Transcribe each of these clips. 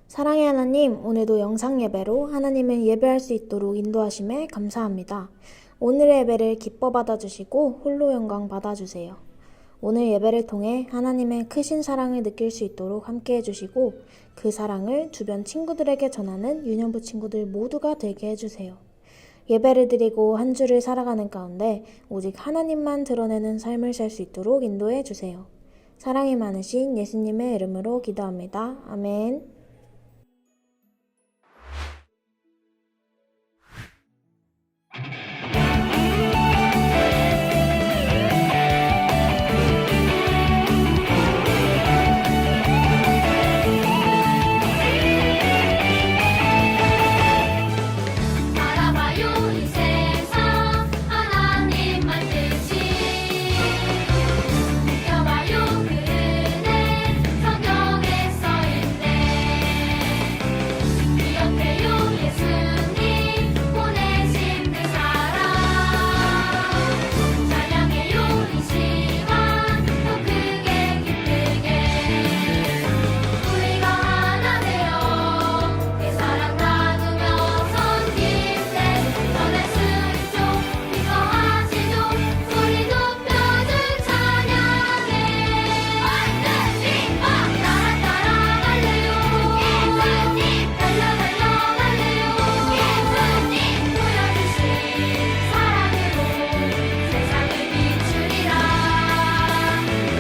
사랑의 하나님, 오늘도 영상 예배로 하나님을 예배할 수 있도록 인도하심에 감사합니다. 오늘의 예배를 기뻐 받아주시고 홀로 영광 받아주세요. 오늘 예배를 통해 하나님의 크신 사랑을 느낄 수 있도록 함께 해주시고 그 사랑을 주변 친구들에게 전하는 유년부 친구들 모두가 되게 해주세요. 예배를 드리고 한 주를 살아가는 가운데 오직 하나님만 드러내는 삶을 살 수 있도록 인도해 주세요. 사랑이 많으신 예수님의 이름으로 기도합니다. 아멘. 바라봐요 이 세상 하나님만 뜻이 느껴봐요 그 은혜 성경에 써있네 기억해요 예수님 보내신 그 사랑 찬양해요 이 시간 더 크게 기쁘게 우리가 하나 되어 그 사랑 나누며 섬길 때 전할 수 있죠 기뻐하시죠 소리 높여줄 찬양해 반드시 따라 따라갈래요 예수님 달려 달려갈래요 예수님 보여주신 사랑으로 세상을 비추리라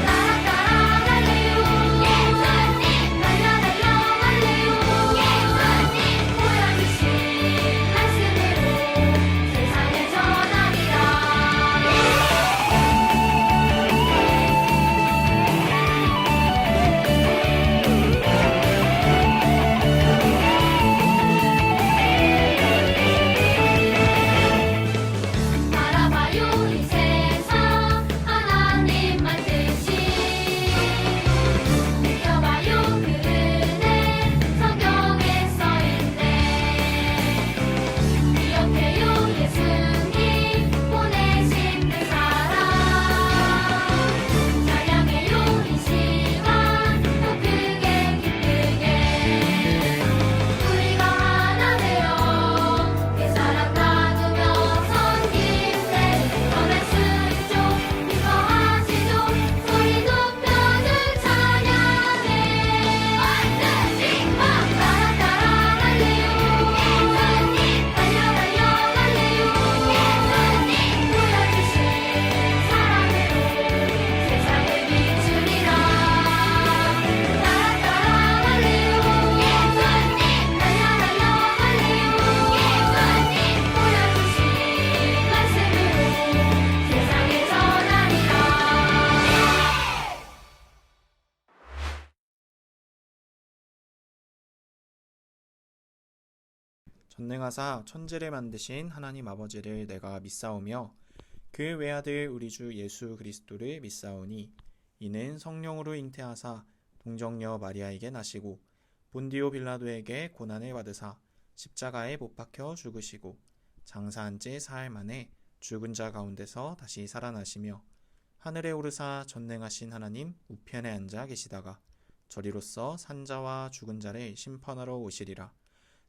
따라 따라갈래요 예수님 달려 달려갈래요 예수님 보여주신 말씀으로 세상을 전하리라 바라봐요 이 세상 하나님만 뜻이 느껴봐요 그 은혜 성경에 써있네 기억해요 예수님 보내신 그 사랑 찬양해요 이 시간 더 크게 기쁘게 우리가 하나 되어 그 사랑 나누며 섬길 때 전할 수 있죠 기뻐하시죠 소리 높여줄 찬양해 반드시 따라 따라갈래요 예수님 달려 달려갈래요 예수님 보여주신 사랑으로 세상을 비추리라 따라 따라갈래요 예수님 달려 달려갈래요 예수님 보여주신 말씀으로 세상에 전하리라 전능하사 천지를 만드신 하나님 아버지를 내가 믿사오며 그 외아들 우리 주 예수 그리스도를 믿사오니 이는 성령으로 잉태하사 동정녀 마리아에게 나시고 본디오 빌라도에게 고난을 받으사 십자가에 못 박혀 죽으시고 장사한 지 사흘 만에 죽은 자 가운데서 다시 살아나시며 하늘에 오르사 전능하신 하나님 우편에 앉아 계시다가 저리로서 산자와 죽은 자를 심판하러 오시리라.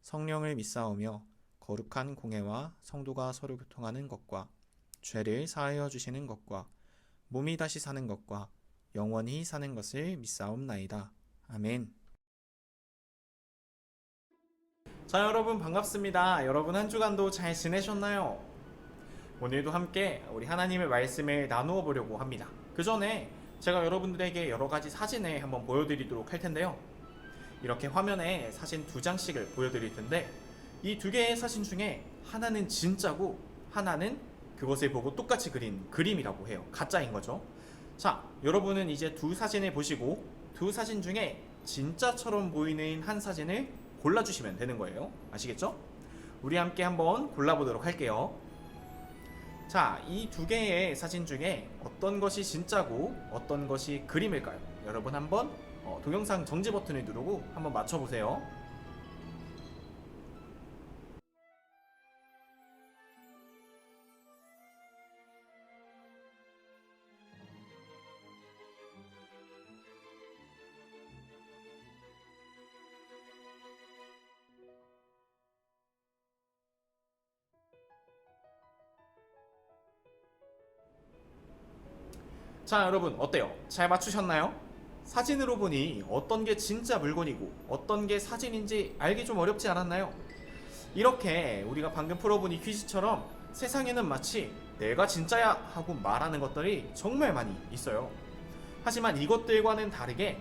성령을 믿사오며 거룩한 공회와 성도가 서로 교통하는 것과 죄를 사하여 주시는 것과 몸이 다시 사는 것과 영원히 사는 것을 믿사옵나이다. 아멘. 자, 여러분 반갑습니다. 여러분 한 주간도 잘 지내셨나요? 오늘도 함께 우리 하나님의 말씀을 나누어 보려고 합니다. 그 전에 제가 여러분들에게 여러 가지 사진을 한번 보여드리도록 할 텐데요. 이렇게 화면에 사진 2장씩을 보여드릴 텐데 이 2개의 사진 중에 하나는 진짜고 하나는 그것을 보고 똑같이 그린 그림이라고 해요. 가짜인 거죠. 자, 여러분은 이제 2 사진을 보시고 2 사진 중에 진짜처럼 보이는 한 사진을 골라주시면 되는 거예요. 아시겠죠? 우리 함께 한번 골라보도록 할게요. 자, 이 2개의 사진 중에 어떤 것이 진짜고 어떤 것이 그림일까요? 여러분 한번 동영상 정지 버튼을 누르고 한번 맞춰보세요. 자, 여러분 어때요? 잘 맞추셨나요? 사진으로 보니 어떤 게 진짜 물건이고 어떤 게 사진인지 알기 좀 어렵지 않았나요? 이렇게 우리가 방금 풀어보니 퀴즈처럼 세상에는 마치 내가 진짜야 하고 말하는 것들이 정말 많이 있어요. 하지만 이것들과는 다르게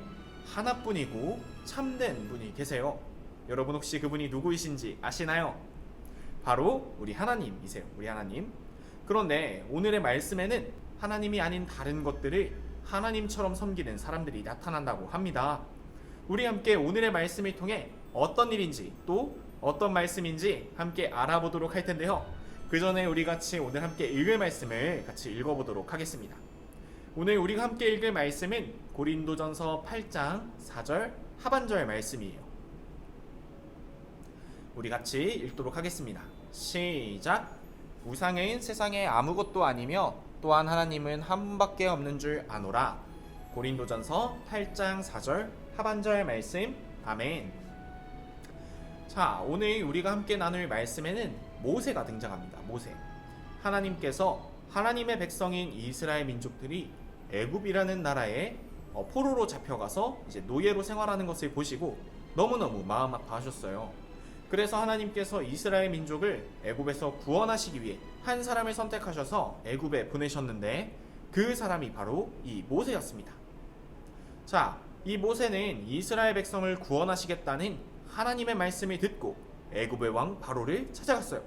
하나뿐이고 참된 분이 계세요. 여러분 혹시 그분이 누구이신지 아시나요? 바로 우리 하나님이세요. 우리 하나님. 그런데 오늘의 말씀에는 하나님이 아닌 다른 것들을 하나님처럼 섬기는 사람들이 나타난다고 합니다. 우리 함께 오늘의 말씀을 통해 어떤 일인지 또 어떤 말씀인지 함께 알아보도록 할 텐데요. 그 전에 우리 같이 오늘 함께 읽을 말씀을 같이 읽어보도록 하겠습니다. 오늘 우리가 함께 읽을 말씀은 고린도전서 8장 4절 하반절 말씀이에요. 우리 같이 읽도록 하겠습니다. 시작. 우상은 세상에 아무것도 아니며 또한 하나님은 한 분밖에 없는 줄 아노라. 고린도전서 8장 4절 하반절 말씀. 아멘. 자, 오늘 우리가 함께 나눌 말씀에는 모세가 등장합니다. 모세. 하나님께서 하나님의 백성인 이스라엘 민족들이 애굽이라는 나라에 포로로 잡혀가서 이제 노예로 생활하는 것을 보시고 너무너무 마음 아파하셨어요. 그래서 하나님께서 이스라엘 민족을 애굽에서 구원하시기 위해 한 사람을 선택하셔서 애굽에 보내셨는데 그 사람이 바로 이 모세였습니다. 자, 이 모세는 이스라엘 백성을 구원하시겠다는 하나님의 말씀을 듣고 애굽의 왕 바로를 찾아갔어요.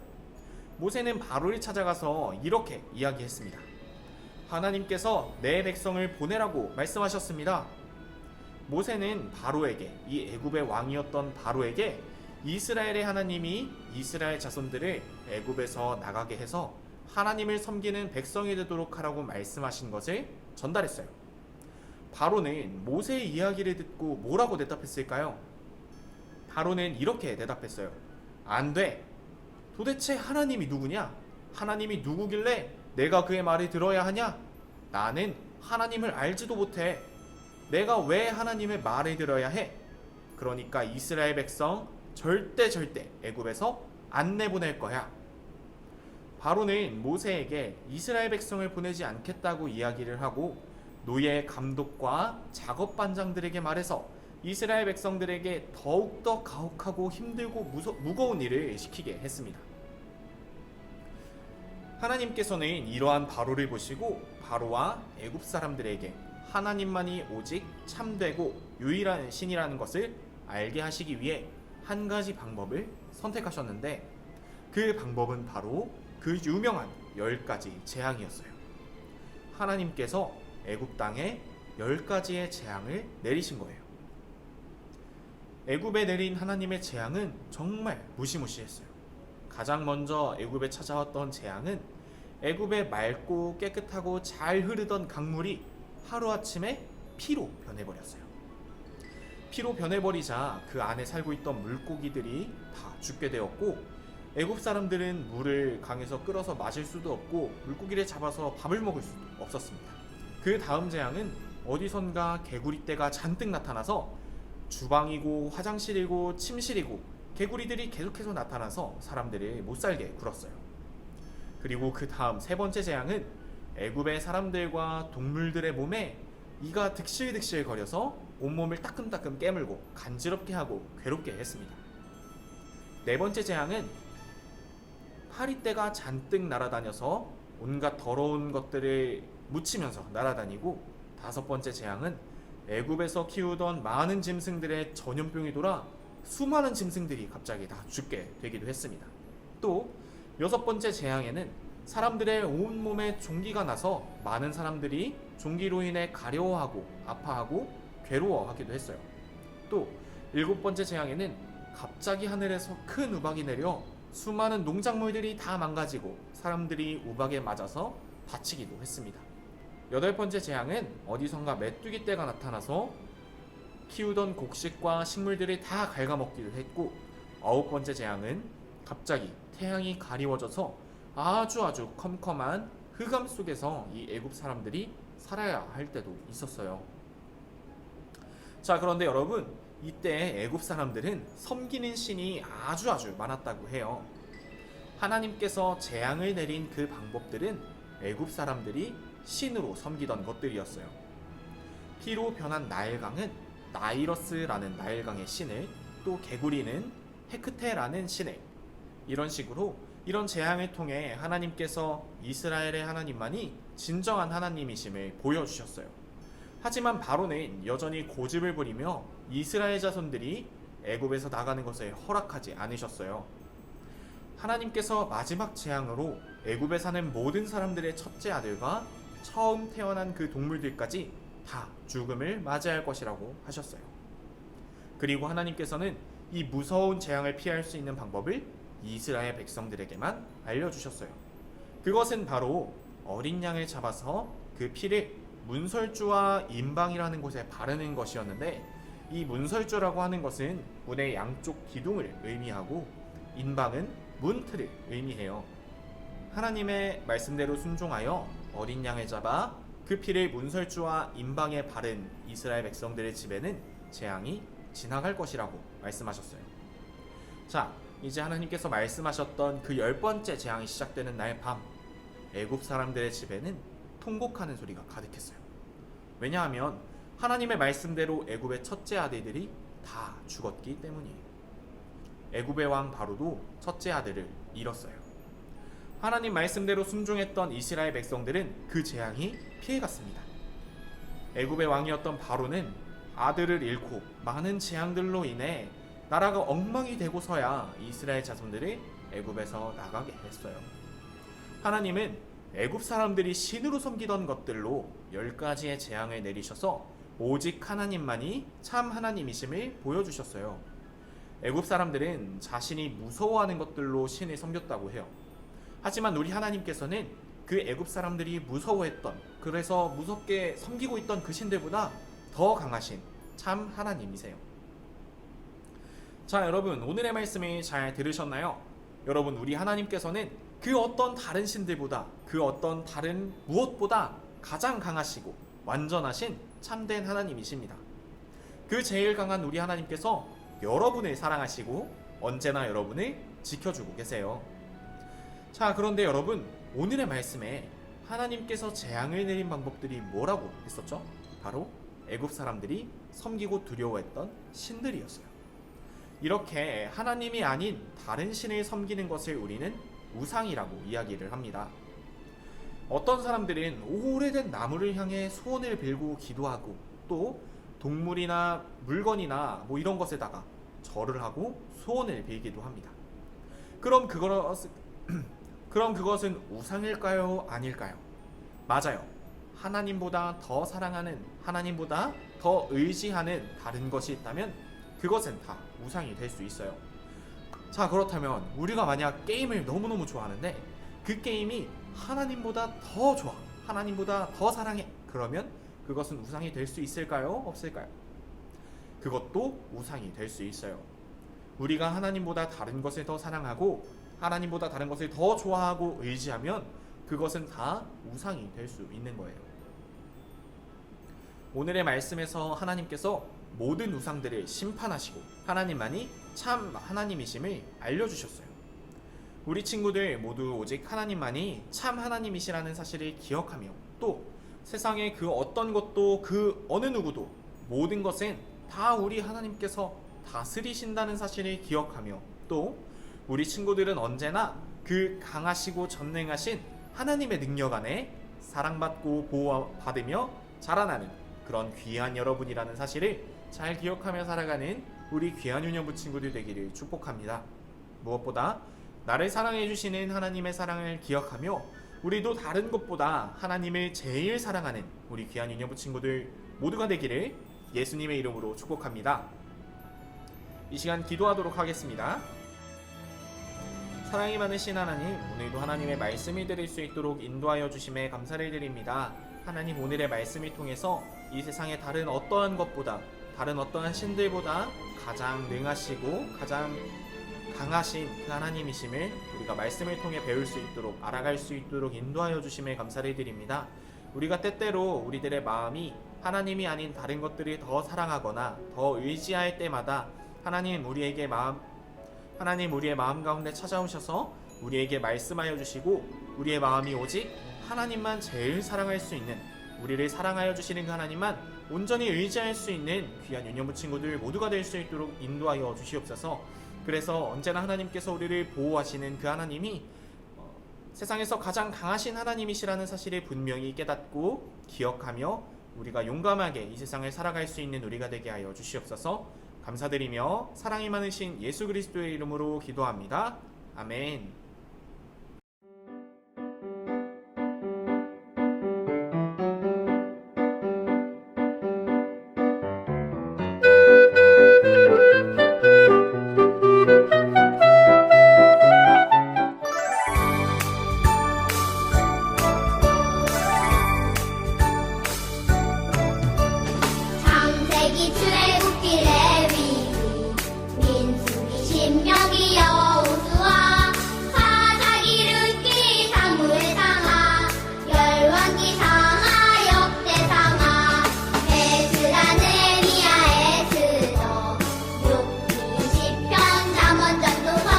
모세는 바로를 찾아가서 이렇게 이야기했습니다. 하나님께서 내 백성을 보내라고 말씀하셨습니다. 모세는 바로에게, 이 애굽의 왕이었던 바로에게 이스라엘의 하나님이 이스라엘 자손들을 애굽에서 나가게 해서 하나님을 섬기는 백성이 되도록 하라고 말씀하신 것을 전달했어요. 바로는 모세의 이야기를 듣고 뭐라고 대답했을까요? 바로는 이렇게 대답했어요. 안 돼. 도대체 하나님이 누구냐? 하나님이 누구길래 내가 그의 말을 들어야 하냐? 나는 하나님을 알지도 못해. 내가 왜 하나님의 말을 들어야 해? 그러니까 이스라엘 백성 절대 애굽에서 안 내보낼 거야. 바로는 모세에게 이스라엘 백성을 보내지 않겠다고 이야기를 하고 노예 감독과 작업 반장들에게 말해서 이스라엘 백성들에게 더욱더 가혹하고 힘들고 무거운 일을 시키게 했습니다. 하나님께서는 이러한 바로를 보시고 바로와 애굽 사람들에게 하나님만이 오직 참되고 유일한 신이라는 것을 알게 하시기 위해 한 가지 방법을 선택하셨는데 그 방법은 바로 그 유명한 10가지 재앙이었어요. 하나님께서 애굽 땅에 10가지의 재앙을 내리신 거예요. 애굽에 내린 하나님의 재앙은 정말 무시무시했어요. 가장 먼저 애굽에 찾아왔던 재앙은 애굽의 맑고 깨끗하고 잘 흐르던 강물이 하루아침에 피로 변해버렸어요. 피로 변해버리자 그 안에 살고 있던 물고기들이 다 죽게 되었고 애굽 사람들은 물을 강에서 끌어서 마실 수도 없고 물고기를 잡아서 밥을 먹을 수도 없었습니다. 그 다음 재앙은 어디선가 개구리떼가 잔뜩 나타나서 주방이고 화장실이고 침실이고 개구리들이 계속해서 나타나서 사람들을 못살게 굴었어요. 그리고 그 다음 세 번째 재앙은 애굽의 사람들과 동물들의 몸에 이가 득실득실 거려서 온몸을 따끔따끔 깨물고 간지럽게 하고 괴롭게 했습니다. 네 번째 재앙은 파리떼가 잔뜩 날아다녀서 온갖 더러운 것들을 묻히면서 날아다니고 다섯 번째 재앙은 애굽에서 키우던 많은 짐승들의 전염병이 돌아 수많은 짐승들이 갑자기 다 죽게 되기도 했습니다. 또 여섯 번째 재앙에는 사람들의 온몸에 종기가 나서 많은 사람들이 종기로 인해 가려워하고 아파하고 괴로워하기도 했어요. 또 일곱 번째 재앙에는 갑자기 하늘에서 큰 우박이 내려 수많은 농작물들이 다 망가지고 사람들이 우박에 맞아서 다치기도 했습니다. 여덟 번째 재앙은 어디선가 메뚜기 떼가 나타나서 키우던 곡식과 식물들을 다 갉아먹기도 했고, 아홉 번째 재앙은 갑자기 태양이 가리워져서 아주 컴컴한 흑암 속에서 이 애굽 사람들이 살아야 할 때도 있었어요. 자, 그런데 여러분, 이때 애굽 사람들은 섬기는 신이 아주 많았다고 해요. 하나님께서 재앙을 내린 그 방법들은 애굽 사람들이 신으로 섬기던 것들이었어요. 피로 변한 나일강은 나이러스라는 나일강의 신을, 또 개구리는 헤크테라는 신을, 이런 식으로 이런 재앙을 통해 하나님께서 이스라엘의 하나님만이 진정한 하나님이심을 보여주셨어요. 하지만 바로는 여전히 고집을 부리며 이스라엘 자손들이 애굽에서 나가는 것을 허락하지 않으셨어요. 하나님께서 마지막 재앙으로 애굽에 사는 모든 사람들의 첫째 아들과 처음 태어난 그 동물들까지 다 죽음을 맞이할 것이라고 하셨어요. 그리고 하나님께서는 이 무서운 재앙을 피할 수 있는 방법을 이스라엘 백성들에게만 알려주셨어요. 그것은 바로 어린 양을 잡아서 그 피를 문설주와 임방이라는 곳에 바르는 것이었는데, 이 문설주라고 하는 것은 문의 양쪽 기둥을 의미하고 임방은 문틀을 의미해요. 하나님의 말씀대로 순종하여 어린 양을 잡아 그 피를 문설주와 임방에 바른 이스라엘 백성들의 집에는 재앙이 지나갈 것이라고 말씀하셨어요. 자, 이제 하나님께서 말씀하셨던 그 10번째 재앙이 시작되는 날 밤, 애굽 사람들의 집에는 통곡하는 소리가 가득했어요. 왜냐하면 하나님의 말씀대로 애굽의 첫째 아들들이 다 죽었기 때문이에요. 애굽의 왕 바로도 첫째 아들을 잃었어요. 하나님 말씀대로 순종했던 이스라엘 백성들은 그 재앙이 피해갔습니다. 애굽의 왕이었던 바로는 아들을 잃고 많은 재앙들로 인해 나라가 엉망이 되고서야 이스라엘 자손들이 애굽에서 나가게 했어요. 하나님은 애굽 사람들이 신으로 섬기던 것들로 10가지의 재앙을 내리셔서 오직 하나님만이 참 하나님이심을 보여주셨어요. 애굽 사람들은 자신이 무서워하는 것들로 신을 섬겼다고 해요. 하지만 우리 하나님께서는 그 애굽 사람들이 무서워했던, 그래서 무섭게 섬기고 있던 그 신들보다 더 강하신 참 하나님이세요. 자, 여러분, 오늘의 말씀을 잘 들으셨나요? 여러분, 우리 하나님께서는 그 어떤 다른 신들보다, 그 어떤 다른 무엇보다 가장 강하시고 완전하신 참된 하나님이십니다. 그 제일 강한 우리 하나님께서 여러분을 사랑하시고 언제나 여러분을 지켜주고 계세요. 자, 그런데 여러분, 오늘의 말씀에 하나님께서 재앙을 내린 방법들이 뭐라고 했었죠? 바로 애굽 사람들이 섬기고 두려워했던 신들이었어요. 이렇게 하나님이 아닌 다른 신을 섬기는 것을 우리는 우상이라고 이야기를 합니다. 어떤 사람들은 오래된 나무를 향해 소원을 빌고 기도하고, 또 동물이나 물건이나 이런 것에다가 절을 하고 소원을 빌기도 합니다. 그럼 그것은 우상일까요? 아닐까요? 맞아요. 하나님보다 더 사랑하는, 하나님보다 더 의지하는 다른 것이 있다면 그것은 다 우상이 될 수 있어요. 자, 그렇다면 우리가 만약 게임을 너무너무 좋아하는데 그 게임이 하나님보다 더 좋아, 하나님보다 더 사랑해, 그러면 그것은 우상이 될 수 있을까요? 없을까요? 그것도 우상이 될 수 있어요. 우리가 하나님보다 다른 것을 더 사랑하고 하나님보다 다른 것을 더 좋아하고 의지하면 그것은 다 우상이 될 수 있는 거예요. 오늘의 말씀에서 하나님께서 모든 우상들을 심판하시고 하나님만이 참 하나님이심을 알려주셨어요. 우리 친구들 모두 오직 하나님만이 참 하나님이시라는 사실을 기억하며, 또 세상의 그 어떤 것도 그 어느 누구도 모든 것은 다 우리 하나님께서 다스리신다는 사실을 기억하며, 또 우리 친구들은 언제나 그 강하시고 전능하신 하나님의 능력 안에 사랑받고 보호받으며 자라나는 그런 귀한 여러분이라는 사실을 잘 기억하며 살아가는 우리 귀한 유년부 친구들 되기를 축복합니다. 무엇보다 나를 사랑해 주시는 하나님의 사랑을 기억하며 우리도 다른 것보다 하나님을 제일 사랑하는 우리 귀한 유년부 친구들 모두가 되기를 예수님의 이름으로 축복합니다. 이 시간 기도하도록 하겠습니다. 사랑이 많으신 하나님, 오늘도 하나님의 말씀을 드릴 수 있도록 인도하여 주심에 감사를 드립니다. 하나님, 오늘의 말씀을 통해서 이 세상의 다른 어떠한 것보다, 다른 어떠한 신들보다 가장 능하시고 가장 강하신 그 하나님이심을 우리가 말씀을 통해 배울 수 있도록, 알아갈 수 있도록 인도하여 주심에 감사를 드립니다. 우리가 때때로 우리들의 마음이 하나님이 아닌 다른 것들을 더 사랑하거나 더 의지할 때마다 하나님 우리의 마음 가운데 찾아오셔서 우리에게 말씀하여 주시고 우리의 마음이 오직 하나님만 제일 사랑할 수 있는, 우리를 사랑하여 주시는 그 하나님만 온전히 의지할 수 있는 귀한 유년부 친구들 모두가 될 수 있도록 인도하여 주시옵소서. 그래서 언제나 하나님께서 우리를 보호하시는 그 하나님이 세상에서 가장 강하신 하나님이시라는 사실을 분명히 깨닫고 기억하며 우리가 용감하게 이 세상을 살아갈 수 있는 우리가 되게 하여 주시옵소서. 감사드리며 사랑이 많으신 예수 그리스도의 이름으로 기도합니다. 아멘. 창세기 출애굽기 레위기 민수기 신명기 여호수아 사사기 룻기 사무엘 상하 열왕기 상하 역대상하 에스라 느헤미야 에스더 욥기 시편 잠언 전도서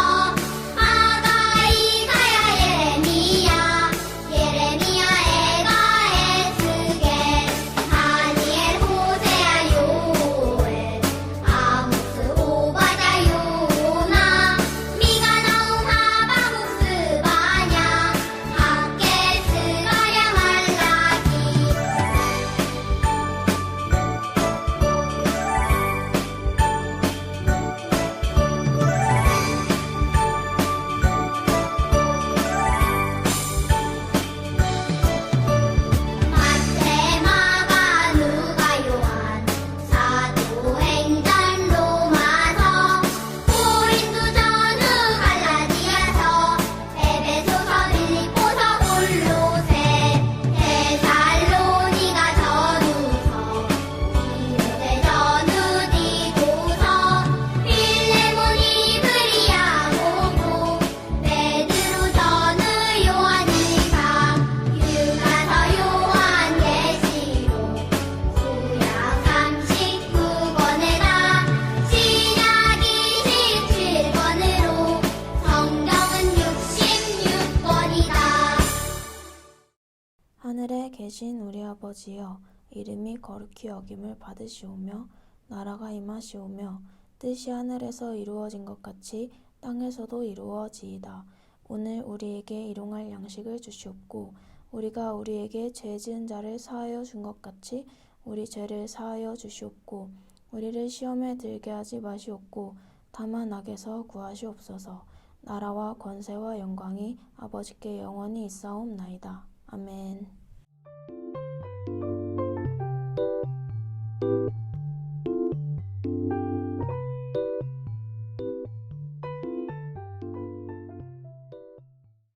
하가 이사야 예레미야 에가 에스겔 다니엘 호세아 요엘 아모스 오바댜 요나 미가 나움 하바국 스바냐 학개 스가랴 말라기 마태 마가 누가 요한 사도행전 로마서 고린도 전후 갈라디아서 에베소서 빌립보서 골로새 데살로니가 전후서 디모데 전후 디도서 필레몬 이브리야 고고 베드로 전후 요한 일상 유가서 요한 계시록 구약 39권에다 신약 27권으로 성경은 66권이다. 하늘에 계신 우리 아버지여, 이름이 거룩히 여김을 받으시오며 나라가 임하시오며 뜻이 하늘에서 이루어진 것 같이 땅에서도 이루어지이다. 오늘 우리에게 일용할 양식을 주시옵고 우리가 우리에게 죄 지은 자를 사하여 준 것 같이 우리 죄를 사하여 주시옵고 우리를 시험에 들게 하지 마시옵고 다만 악에서 구하시옵소서. 나라와 권세와 영광이 아버지께 영원히 있사옵나이다. 아멘.